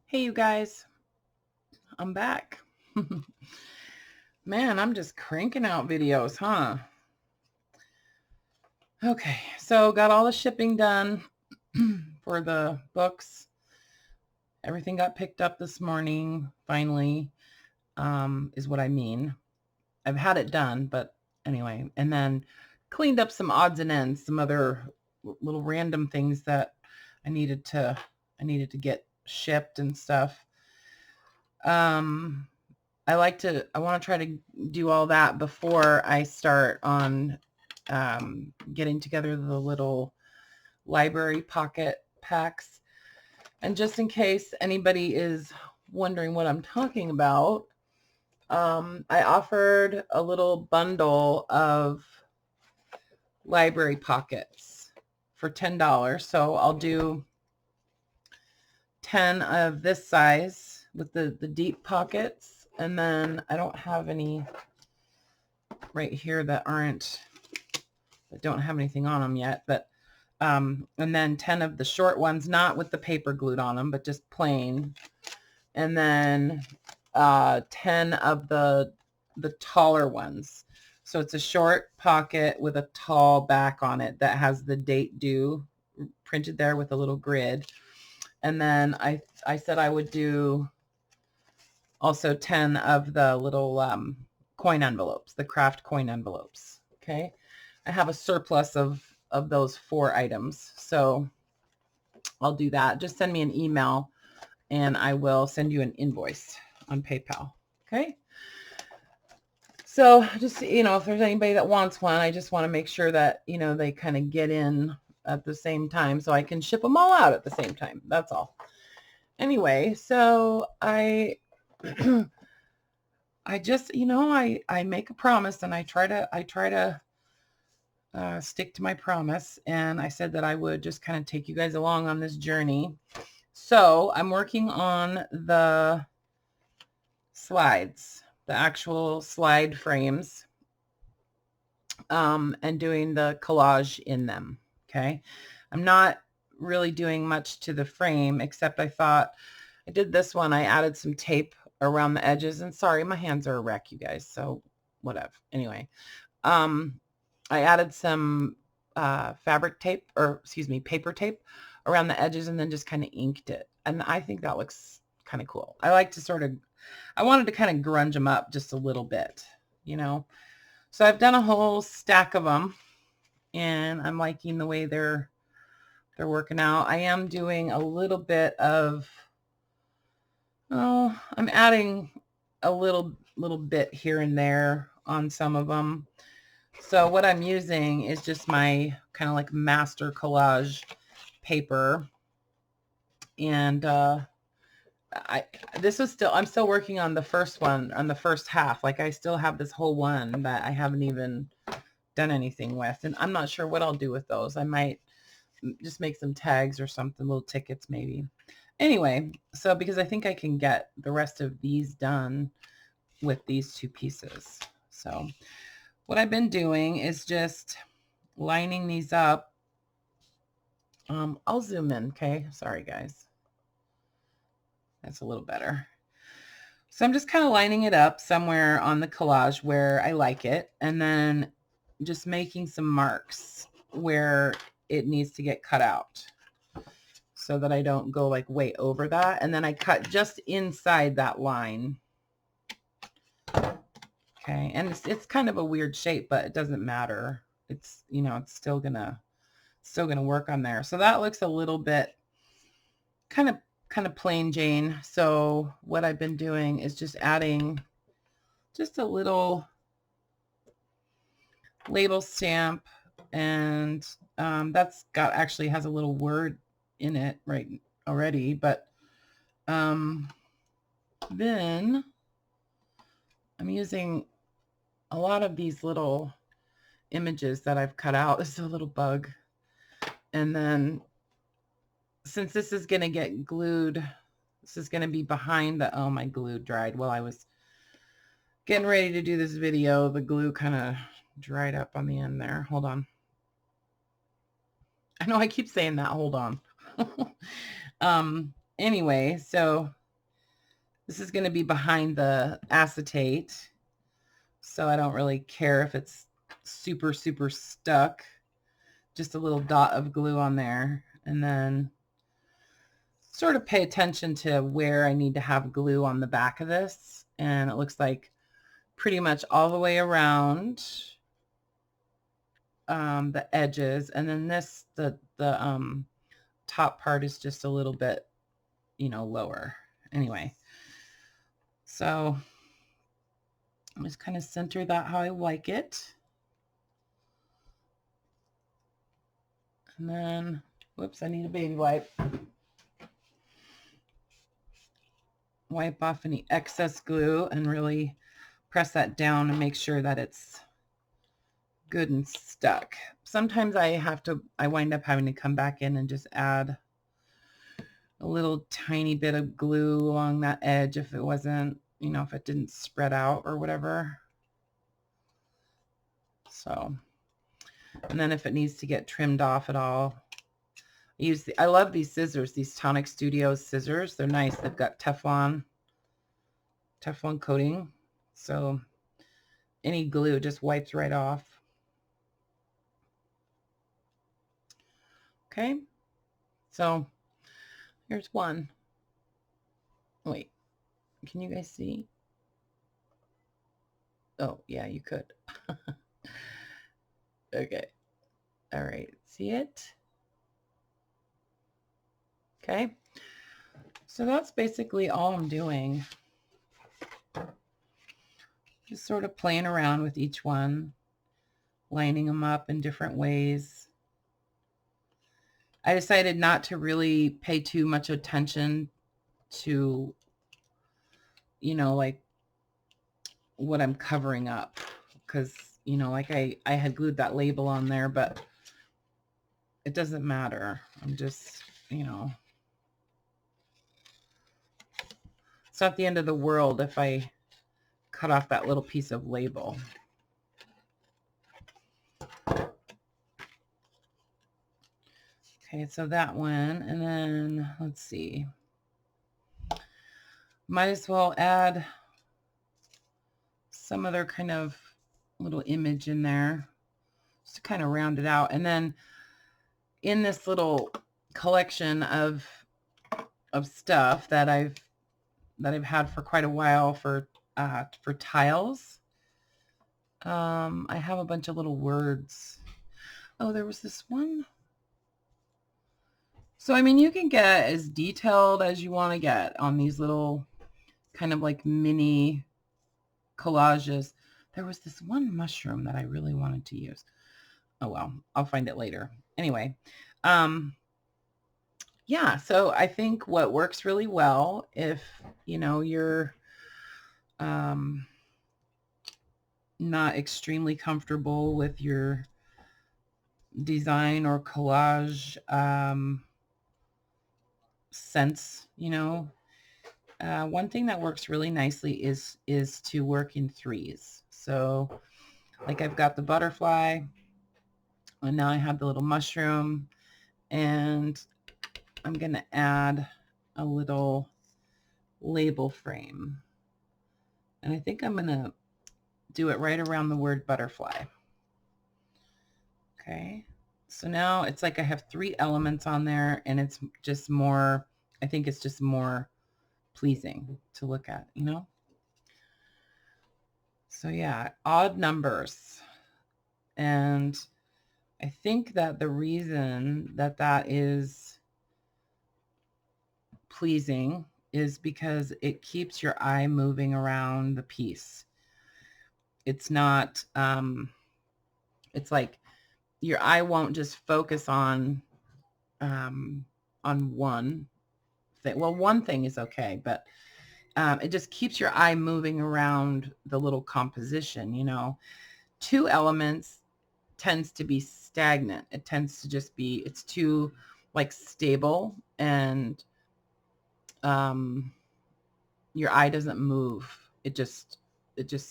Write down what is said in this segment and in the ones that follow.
Hey, you guys, I'm back. Man, I'm just cranking out videos, huh? Okay, so got all the shipping done for the books. Everything got picked up this morning, finally, is what I mean. I've had it done, but anyway, and then cleaned up some odds and ends, some other little random things that I needed to get shipped and stuff. Um, I want to try to do all that before I start on getting together the little library pocket packs. And just in case anybody is wondering what I'm talking about, I offered a little bundle of library pockets for $10. So I'll do 10 of this size with the deep pockets. And then I don't have any right here that don't have anything on them yet, but and then 10 of the short ones, not with the paper glued on them, but just plain. And then 10 of the taller ones. So it's a short pocket with a tall back on it that has the date due printed there with a little grid. And then I said I would do also 10 of the little coin envelopes, the craft coin envelopes. Okay. I have a surplus of those 4 items. So I'll do that. Just send me an email and I will send you an invoice on PayPal. Okay. So just, if there's anybody that wants one, I just want to make sure that, they kind of get in at the same time so I can ship them all out at the same time. That's all. Anyway, so I just, I make a promise and I try to stick to my promise. And I said that I would just kind of take you guys along on this journey. So I'm working on the slides, the actual slide frames, and doing the collage in them. Okay. I'm not really doing much to the frame, except I thought I did this one. I added some tape around the edges, and sorry, my hands are a wreck, you guys. So whatever. Anyway, I added some fabric tape, or excuse me, paper tape around the edges, and then just kind of inked it. And I think that looks kind of cool. I like to I wanted to kind of grunge them up just a little bit, So I've done a whole stack of them, and I'm liking the way they're working out. I am doing a little bit of, I'm adding a little bit here and there on some of them. So what I'm using is just my kind of like master collage paper. And I'm still working on the first one, on the first half. Like I still have this whole one that I haven't even done anything with. And I'm not sure what I'll do with those. I might just make some tags or something, little tickets maybe. Anyway, so because I think I can get the rest of these done with these 2 pieces. So what I've been doing is just lining these up. I'll zoom in. Okay. Sorry, guys. That's a little better. So I'm just kind of lining it up somewhere on the collage where I like it. And then just making some marks where it needs to get cut out so that I don't go like way over that. And then I cut just inside that line. Okay. And it's kind of a weird shape, but it doesn't matter. It's, it's still gonna work on there. So that looks a little bit kind of plain Jane. So what I've been doing is just adding just a little label stamp, and actually has a little word in it right already, but then I'm using a lot of these little images that I've cut out. This is a little bug. And then since this is going to get glued, this is going to be behind oh, my glue dried while I was getting ready to do this video. The glue kind of dried up on the end there. Hold on. I know I keep saying that. Hold on. Anyway, so This is going to be behind the acetate, so I don't really care if it's super, super stuck. Just a little dot of glue on there, and then sort of pay attention to where I need to have glue on the back of this. And it looks like pretty much all the way around the edges. And then this, the top part is just a little bit, you know, lower. Anyway, so I'm just kind of center that how I like it. And then, whoops, I need a baby wipe. Wipe off any excess glue and really press that down and make sure that it's good and stuck. Sometimes I wind up having to come back in and just add a little tiny bit of glue along that edge if it wasn't, you know, if it didn't spread out or whatever. So, and then if it needs to get trimmed off at all, I love these scissors, these Tonic Studios scissors. They're nice. They've got Teflon coating. So any glue just wipes right off. Okay. So here's one. Wait, can you guys see? Oh, yeah, you could. Okay. All right. See it? Okay. So that's basically all I'm doing. Just sort of playing around with each one, lining them up in different ways. I decided not to really pay too much attention to, you know, like what I'm covering up, because, you know, like I had glued that label on there, but it doesn't matter. I'm just, you know, it's not the end of the world if I cut off that little piece of label. Okay, so that one, and then let's see. Might as well add some other kind of little image in there just to kind of round it out. And then in this little collection of stuff that I've had for quite a while for tiles, I have a bunch of little words. Oh, there was this one. So, I mean, you can get as detailed as you want to get on these little kind of like mini collages. There was this one mushroom that I really wanted to use. Oh, well, I'll find it later. Anyway, yeah, so I think what works really well if, you know, you're not extremely comfortable with your design or collage sense, you know, one thing that works really nicely is to work in threes. So like I've got the butterfly, and now I have the little mushroom, and I'm going to add a little label frame. And I think I'm going to do it right around the word butterfly. Okay. So now it's like I have 3 elements on there, and it's just more, I think it's just more pleasing to look at, you know? So yeah, odd numbers. And I think that the reason that that is pleasing is because it keeps your eye moving around the piece. It's not, it's like your eye won't just focus on one thing. Well, one thing is okay, but it just keeps your eye moving around the little composition, you know. 2 elements tends to be stagnant. It tends to just be, it's too like stable, and your eye doesn't move. It just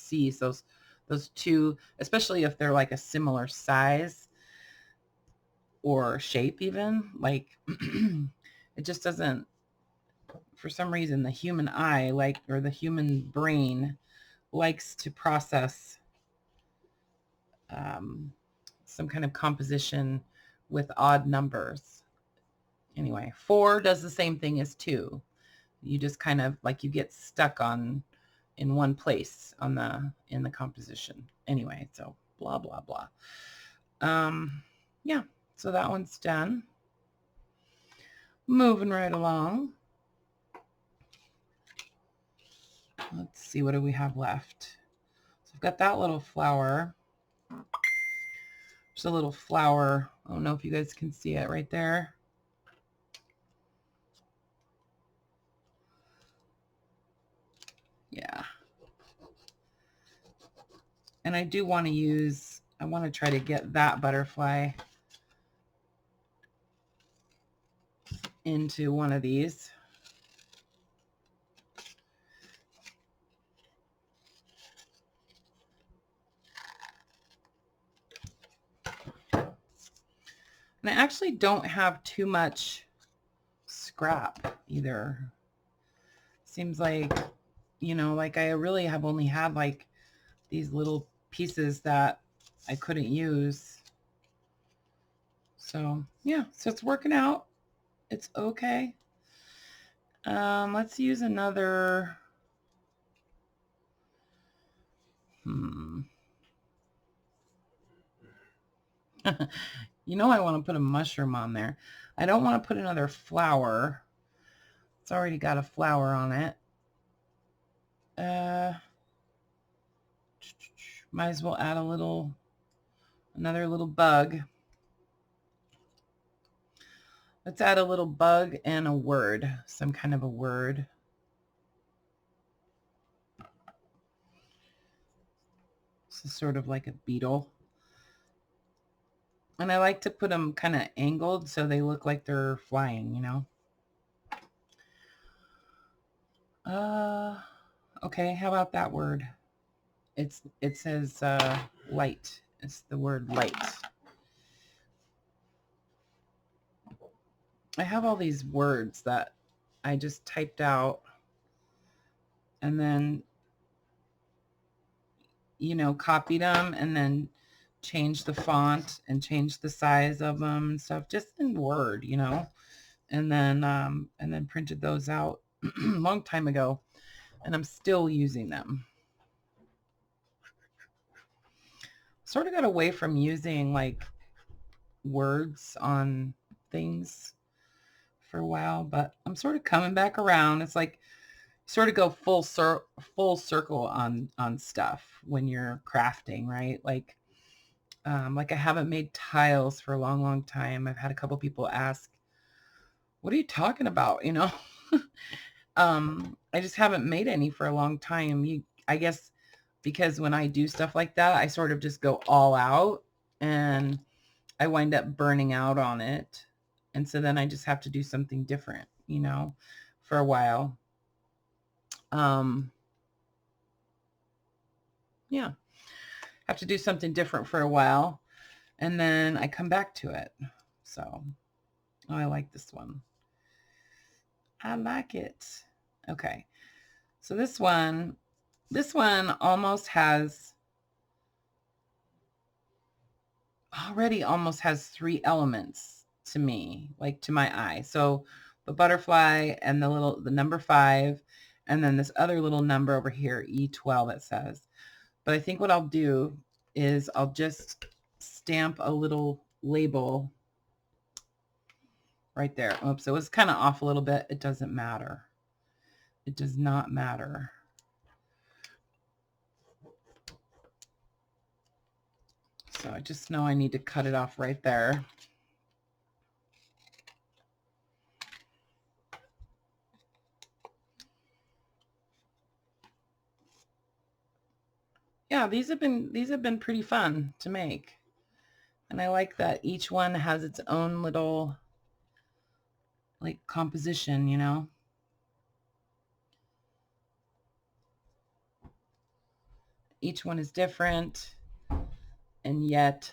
sees those 2, especially if they're like a similar size or shape even, like it just doesn't for some reason, the human eye, or the human brain, likes to process some kind of composition with odd numbers. Anyway, 4 does the same thing as 2. You just kind of you get stuck in one place in the composition. Anyway, so blah, blah, blah. Yeah, so that one's done. Moving right along. Let's see, what do we have left? So I've got that little flower. There's a little flower. I don't know if you guys can see it right there. Yeah. And I do want to I want to try to get that butterfly into one of these. And I actually don't have too much scrap either. Seems like, I really have only had these little pieces that I couldn't use. So yeah, so it's working out. It's okay. Let's use another. I want to put a mushroom on there. I don't want to put another flower. It's already got a flower on it. Might as well add another little bug. Let's add a little bug and a word, some kind of a word. This is sort of like a beetle. And I like to put them kind of angled so they look like they're flying, Okay, how about that word? It says light. It's the word light. I have all these words that I just typed out and then, copied them and then changed the font and changed the size of them and stuff just in Word, and then printed those out a long time ago, and I'm still using them. Sort of got away from using words on things for a while, but I'm sort of coming back around. It's like sort of go full circle on stuff when you're crafting, right? I haven't made tiles for a long time. I've had a couple people ask, what are you talking about? I just haven't made any for a long time. I guess because when I do stuff like that, I sort of just go all out and I wind up burning out on it. And so then I just have to do something different, for a while. Yeah, have to do something different for a while. And then I come back to it. So, I like this one. I like it. Okay. So this one almost has 3 elements to me, to my eye. So the butterfly and the number 5, and then this other little number over here, E12 it says. But I think what I'll do is I'll just stamp a little label right there. Oops, it was kind of off a little bit. It doesn't matter. It does not matter. So I just know I need to cut it off right there. Yeah, these have been pretty fun to make. And I like that each one has its own little composition, Each one is different and yet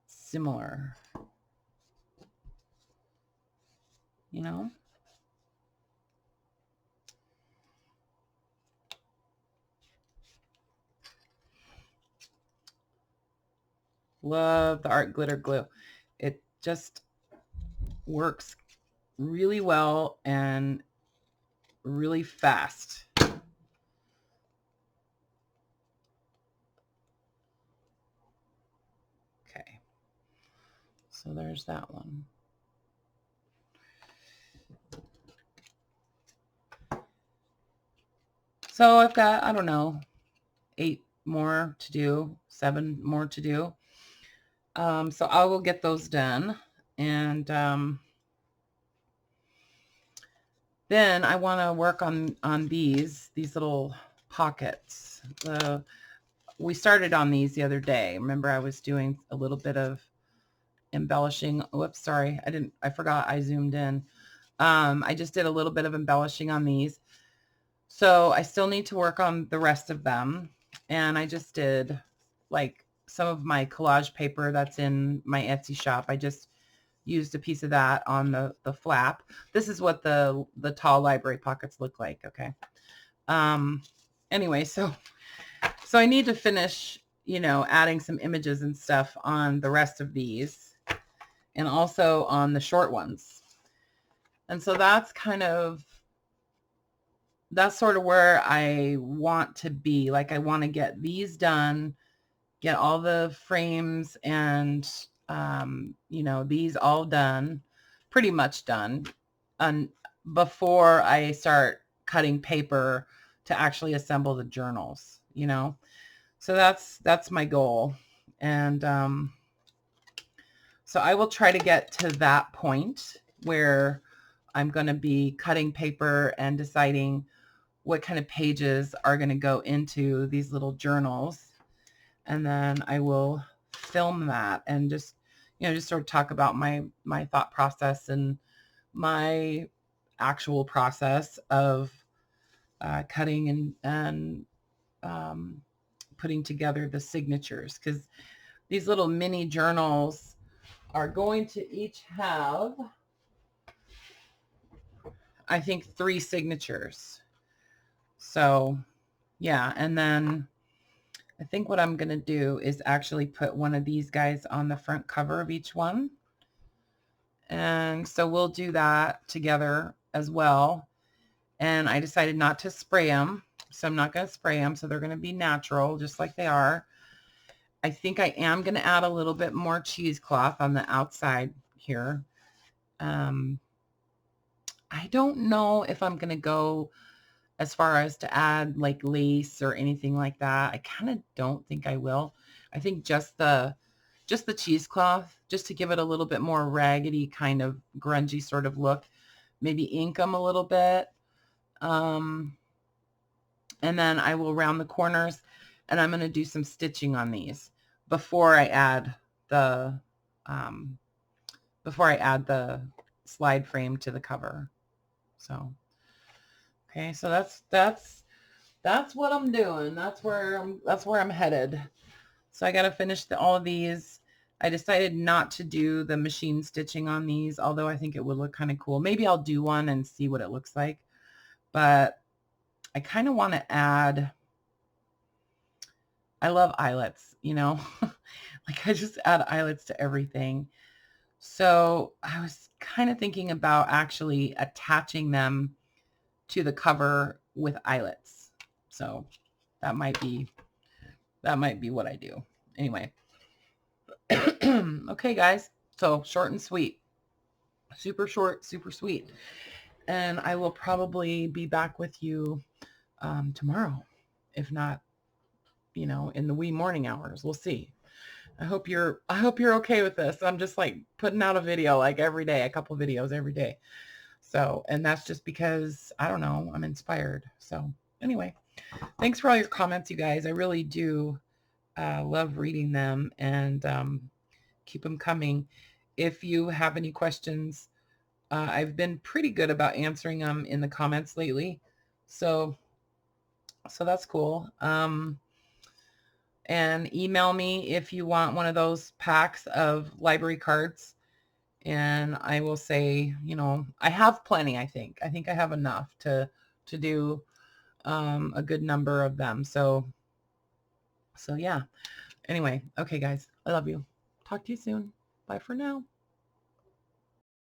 similar, Love the art glitter glue. It just works really well and really fast. Okay, so there's that one. So I've got, I don't know, 8 more to do, 7 more to do. So I will get those done. And then I want to work on these little pockets. We started on these the other day. Remember, I was doing a little bit of embellishing. Whoops, sorry. I forgot I zoomed in. I just did a little bit of embellishing on these. So I still need to work on the rest of them. And I just did like some of my collage paper that's in my Etsy shop. I just used a piece of that on the flap. This is what the tall library pockets look like. Okay. Anyway, so I need to finish, you know, adding some images and stuff on the rest of these and also on the short ones. And so that's sort of where I want to be. Like, I want to get these done, get all the frames and, you know, these all done, pretty much done, before I start cutting paper to actually assemble the journals, you know. So that's my goal. And so I will try to get to that point where I'm going to be cutting paper and deciding what kind of pages are going to go into these little journals. And then I will film that and just, you know, just sort of talk about my thought process and my actual process of cutting and putting together the signatures, because these little mini journals are going to each have, I think, 3 signatures. So yeah, and then I think what I'm going to do is actually put one of these guys on the front cover of each one. And so we'll do that together as well. And I decided not to spray them. So I'm not going to spray them. So they're going to be natural, just like they are. I think I am going to add a little bit more cheesecloth on the outside here. I don't know if I'm going to go as far as to add like lace or anything like that. I kind of don't think I will. I think just the cheesecloth, just to give it a little bit more raggedy, kind of grungy sort of look. Maybe ink them a little bit. And then I will round the corners, and I'm going to do some stitching on these before I add the slide frame to the cover. So, okay, so that's what I'm doing. That's where I'm headed. So I got to finish all of these. I decided not to do the machine stitching on these, although I think it would look kind of cool. Maybe I'll do one and see what it looks like. But I kind of want to add, I love eyelets, you know, like I just add eyelets to everything. So I was kind of thinking about actually attaching them to the cover with eyelets. So that might be what I do. Anyway. Okay, guys. So short and sweet. Super short, super sweet. And I will probably be back with you tomorrow. If not, you know, in the wee morning hours. We'll see. I hope you're okay with this. I'm just like putting out a video like every day, a couple videos every day. So, and that's just because, I don't know, I'm inspired. So anyway, thanks for all your comments, you guys. I really do love reading them, and keep them coming. If you have any questions, I've been pretty good about answering them in the comments lately. So that's cool. And email me if you want one of those packs of library cards. And I will say, you know, I have plenty, I think. I have enough to do a good number of them. So yeah. Anyway, okay, guys, I love you. talk to you soon. Bye for now.